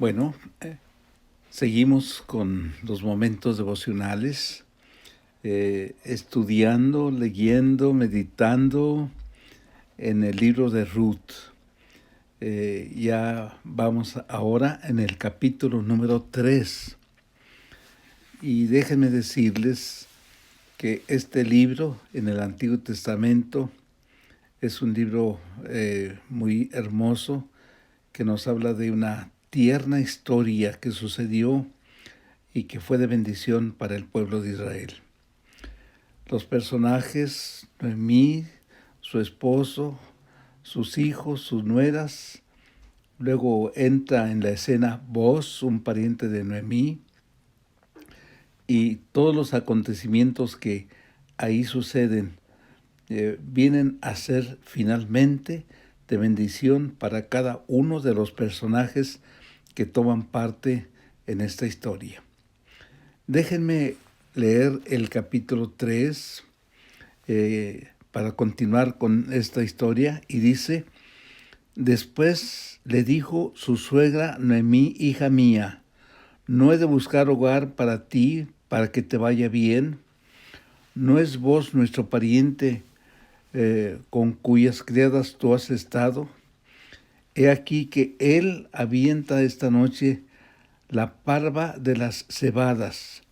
Bueno, seguimos con los momentos devocionales, estudiando, leyendo, meditando en el libro de Ruth. Ya vamos ahora en el capítulo número 3. Y déjenme decirles que este libro en el Antiguo Testamento es un libro muy hermoso que nos habla de una tierna historia que sucedió y que fue de bendición para el pueblo de Israel. Los personajes, Noemí, su esposo, sus hijos, sus nueras. Luego entra en la escena Booz, un pariente de Noemí, y todos los acontecimientos que ahí suceden vienen a ser finalmente de bendición para cada uno de los personajes que toman parte en esta historia. Déjenme leer el capítulo 3 para continuar con esta historia, y dice: Después le dijo su suegra Noemí: hija mía, ¿no he de buscar hogar para ti, para que te vaya bien? ¿No es vos nuestro pariente con cuyas criadas tú has estado? He aquí que él avienta esta noche la parva de las cebadas.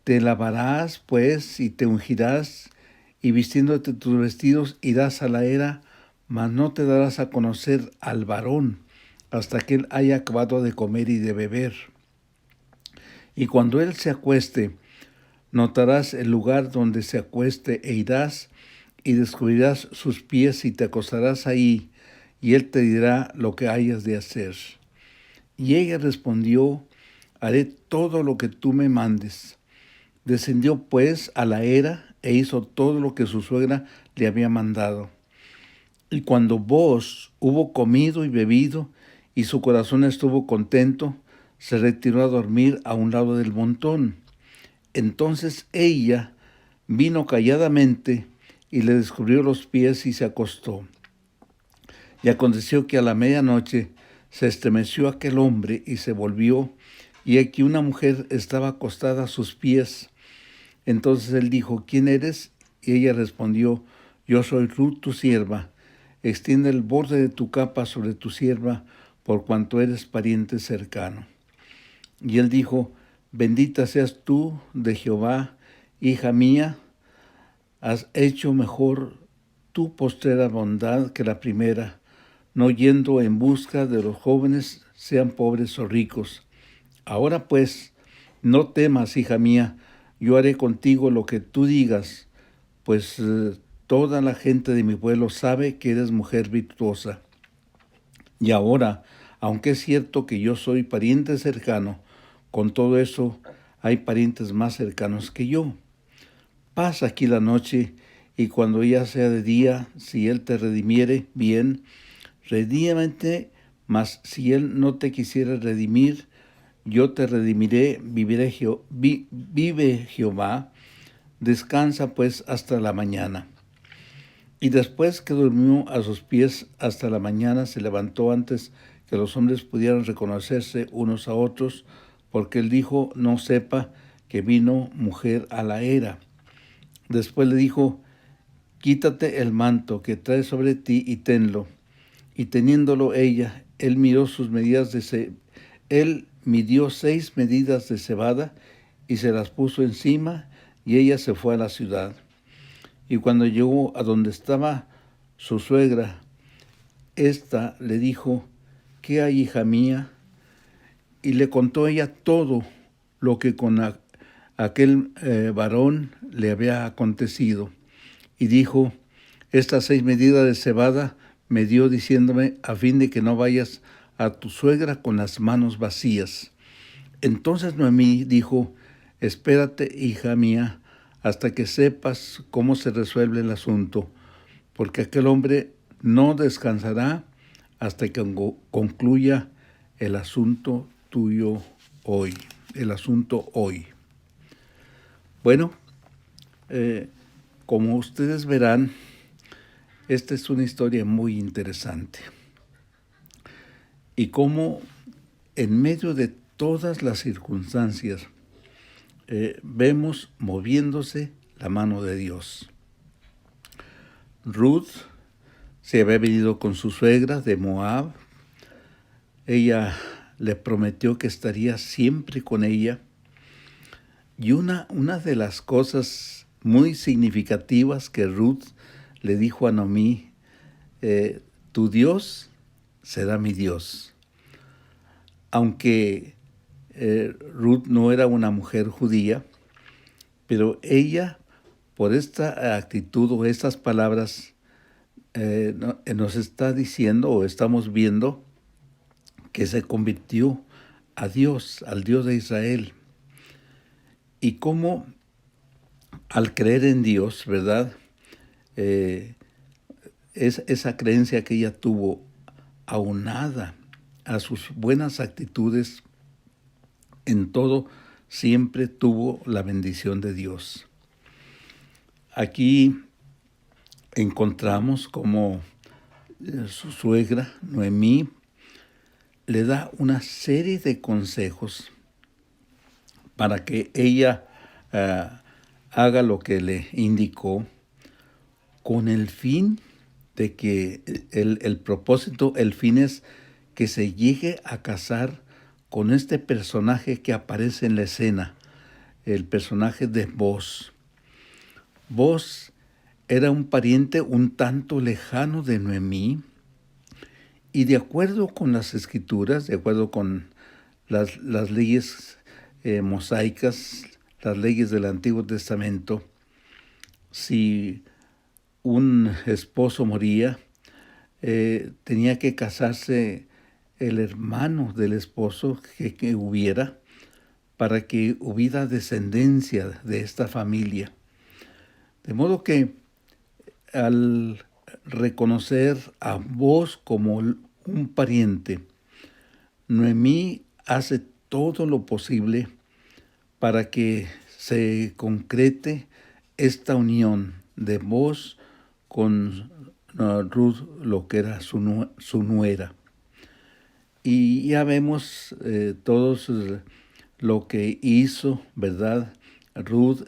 Te lavarás, pues, y te ungirás, y vistiéndote tus vestidos irás a la era, mas no te darás a conocer al varón, hasta que él haya acabado de comer y de beber. Y cuando él se acueste, notarás el lugar donde se acueste, e irás y descubrirás sus pies y te acostarás ahí, y él te dirá lo que hayas de hacer. Y ella respondió: haré todo lo que tú me mandes. Descendió pues a la era e hizo todo lo que su suegra le había mandado. Y cuando Booz hubo comido y bebido, y su corazón estuvo contento, se retiró a dormir a un lado del montón. Entonces ella vino calladamente y le descubrió los pies y se acostó. Y aconteció que a la medianoche se estremeció aquel hombre y se volvió, y aquí una mujer estaba acostada a sus pies. Entonces él dijo: ¿quién eres? Y ella respondió: yo soy Ruth, tu sierva. Extiende el borde de tu capa sobre tu sierva, por cuanto eres pariente cercano. Y él dijo: bendita seas tú de Jehová, hija mía. Has hecho mejor tu postrera bondad que la primera, no yendo en busca de los jóvenes, sean pobres o ricos. Ahora pues, no temas, hija mía, yo haré contigo lo que tú digas, pues toda la gente de mi pueblo sabe que eres mujer virtuosa. Y ahora, aunque es cierto que yo soy pariente cercano, con todo eso hay parientes más cercanos que yo. Pasa aquí la noche, y cuando ya sea de día, si él te redimiere, bien, redímete, mas si él no te quisiera redimir, yo te redimiré, vive Jehová. Descansa pues hasta la mañana. Y después que durmió a sus pies hasta la mañana, se levantó antes que los hombres pudieran reconocerse unos a otros, porque él dijo: no sepa que vino mujer a la era. Después le dijo: quítate el manto que traes sobre ti y tenlo. Y teniéndolo ella, él midió 6 medidas de cebada y se las puso encima, y ella se fue a la ciudad. Y cuando llegó a donde estaba su suegra, ésta le dijo: ¿qué hay, hija mía? Y le contó ella todo lo que con aquel varón le había acontecido. Y dijo: estas 6 medidas de cebada me dio diciéndome, a fin de que no vayas a tu suegra con las manos vacías. Entonces Noemí dijo: espérate, hija mía, hasta que sepas cómo se resuelve el asunto, porque aquel hombre no descansará hasta que concluya el asunto tuyo hoy, el asunto hoy. Bueno, como ustedes verán, esta es una historia muy interesante. Y cómo en medio de todas las circunstancias, vemos moviéndose la mano de Dios. Ruth se había venido con su suegra de Moab. Ella le prometió que estaría siempre con ella. Y una de las cosas muy significativas que Ruth le dijo a Noemí, tu Dios será mi Dios. Aunque Ruth no era una mujer judía, pero ella, por esta actitud o estas palabras, nos está diciendo o estamos viendo que se convirtió a Dios, al Dios de Israel. Y cómo al creer en Dios, ¿verdad? Esa creencia que ella tuvo, aunada a sus buenas actitudes, en todo siempre tuvo la bendición de Dios. Aquí encontramos como su suegra, Noemí, le da una serie de consejos para que ella haga lo que le indicó, con el fin de que el propósito, el fin es que se llegue a casar con este personaje que aparece en la escena, el personaje de Booz. Booz era un pariente un tanto lejano de Noemí, y de acuerdo con las escrituras, de acuerdo con las leyes mosaicas, las leyes del Antiguo Testamento, si un esposo moría, tenía que casarse el hermano del esposo que hubiera, para que hubiera descendencia de esta familia. De modo que al reconocer a Booz como un pariente, Noemí hace todo lo posible para que se concrete esta unión de Booz con Ruth, lo que era su nuera. Y ya vemos todos lo que hizo, ¿verdad? Ruth,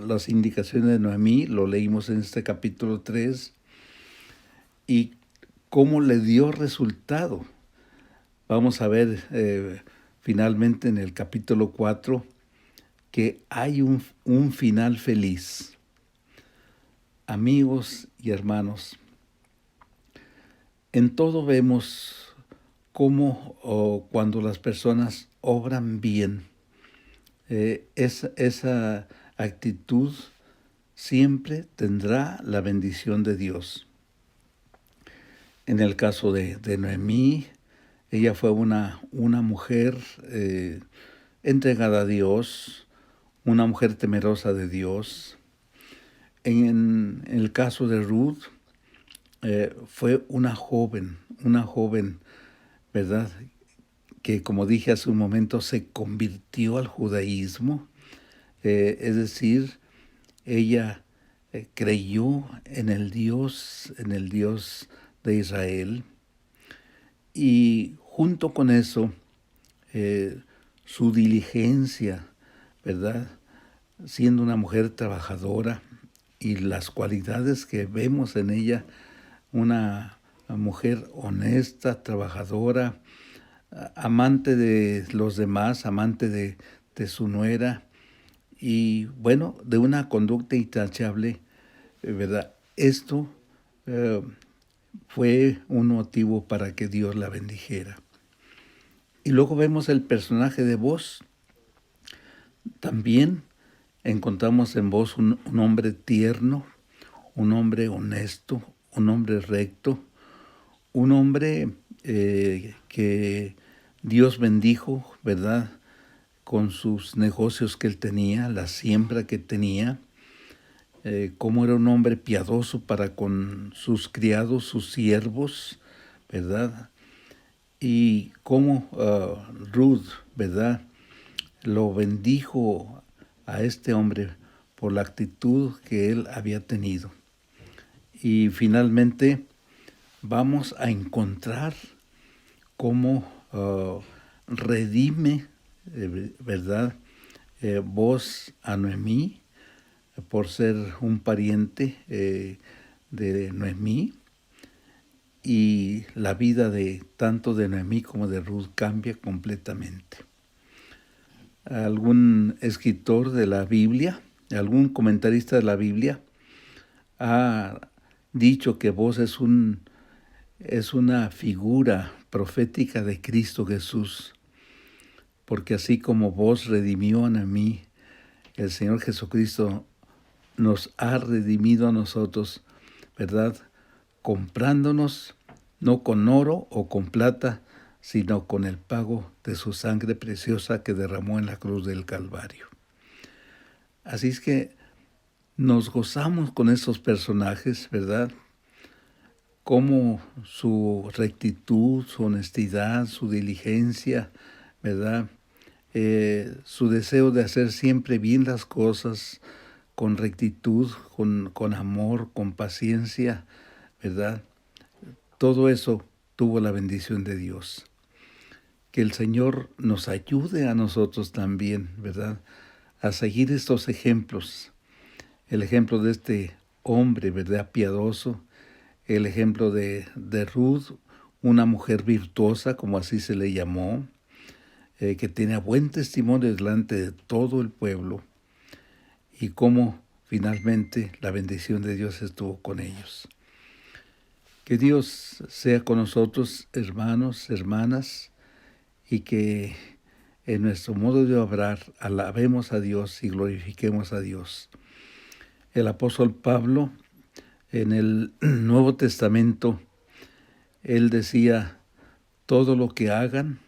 las indicaciones de Noemí, lo leímos en este capítulo 3, y cómo le dio resultado. Vamos a ver finalmente en el capítulo 4 que hay un final feliz. Amigos y hermanos, en todo vemos cómo cuando las personas obran bien, esa actitud siempre tendrá la bendición de Dios. En el caso de Noemí, ella fue una mujer entregada a Dios, una mujer temerosa de Dios. En el caso de Ruth, fue una joven, ¿verdad? Que, como dije hace un momento, se convirtió al judaísmo. Es decir, ella creyó en el Dios de Israel. Y junto con eso, su diligencia, ¿verdad? Siendo una mujer trabajadora, y las cualidades que vemos en ella, una mujer honesta, trabajadora, amante de los demás, amante de su nuera, y bueno, de una conducta intachable, ¿verdad? Esto fue un motivo para que Dios la bendijera. Y luego vemos el personaje de Booz. También encontramos en Booz un hombre tierno, un hombre honesto, un hombre recto, un hombre que Dios bendijo, ¿verdad?, con sus negocios que él tenía, la siembra que tenía, cómo era un hombre piadoso para con sus criados, sus siervos, ¿verdad? Y cómo Ruth, ¿verdad?, lo bendijo a este hombre por la actitud que él había tenido. Y finalmente vamos a encontrar cómo redime, ¿verdad? Voz a Noemí por ser un pariente de Noemí, y la vida de tanto de Noemí como de Ruth cambia completamente. Algún escritor de la Biblia, algún comentarista de la Biblia ha dicho que Boaz es una figura profética de Cristo Jesús, porque así como Boaz redimió a Noemí, el Señor Jesucristo nos ha redimido a nosotros, ¿verdad? Comprándonos no con oro o con plata, sino con el pago de su sangre preciosa que derramó en la cruz del Calvario. Así es que nos gozamos con esos personajes, ¿verdad? Como su rectitud, su honestidad, su diligencia, ¿verdad? Su deseo de hacer siempre bien las cosas, con rectitud, con amor, con paciencia, ¿verdad? Todo eso tuvo la bendición de Dios. Que el Señor nos ayude a nosotros también, ¿verdad? A seguir estos ejemplos. El ejemplo de este hombre, ¿verdad? Piadoso. El ejemplo de Ruth, una mujer virtuosa, como así se le llamó, que tenía buen testimonio delante de todo el pueblo. Y cómo finalmente la bendición de Dios estuvo con ellos. Que Dios sea con nosotros, hermanos, hermanas, y que en nuestro modo de obrar alabemos a Dios y glorifiquemos a Dios. El apóstol Pablo, en el Nuevo Testamento, él decía, todo lo que hagan,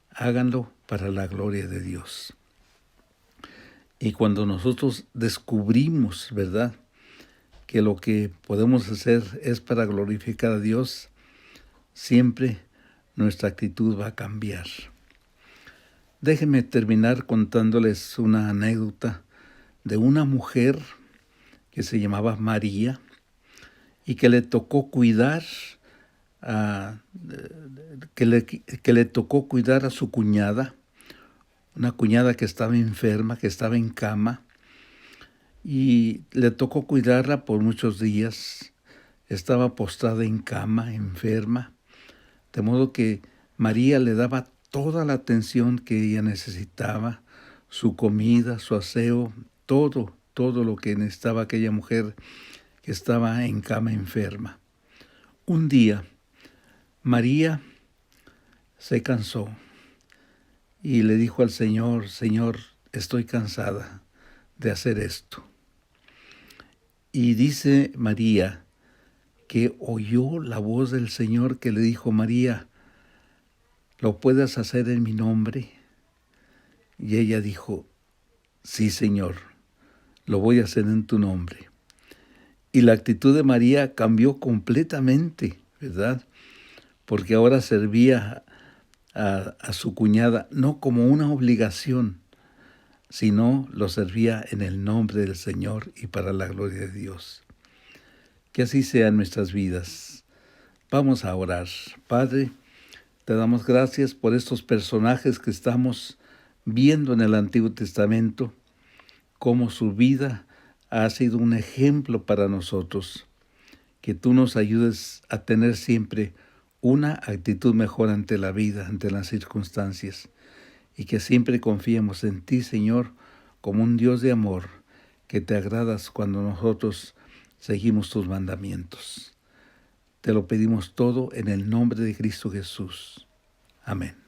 háganlo para la gloria de Dios. Y cuando nosotros descubrimos, ¿verdad?, que lo que podemos hacer es para glorificar a Dios, siempre nuestra actitud va a cambiar. Déjenme terminar contándoles una anécdota de una mujer que se llamaba María y que le tocó cuidar a su cuñada, una cuñada que estaba enferma, que estaba en cama, y le tocó cuidarla por muchos días. Estaba postrada en cama, enferma, de modo que María le daba toda la atención que ella necesitaba, su comida, su aseo, todo lo que necesitaba aquella mujer que estaba en cama enferma. Un día, María se cansó y le dijo al Señor, Señor, estoy cansada de hacer esto. Y dice María que oyó la voz del Señor que le dijo, María, ¿lo puedes hacer en mi nombre? Y ella dijo, sí, Señor, lo voy a hacer en tu nombre. Y la actitud de María cambió completamente, ¿verdad? Porque ahora servía a su cuñada no como una obligación, sino lo servía en el nombre del Señor y para la gloria de Dios. Que así sean nuestras vidas. Vamos a orar. Padre, te damos gracias por estos personajes que estamos viendo en el Antiguo Testamento, cómo su vida ha sido un ejemplo para nosotros. Que tú nos ayudes a tener siempre una actitud mejor ante la vida, ante las circunstancias, y que siempre confiemos en ti, Señor, como un Dios de amor, que te agradas cuando nosotros seguimos tus mandamientos. Te lo pedimos todo en el nombre de Cristo Jesús. Amén.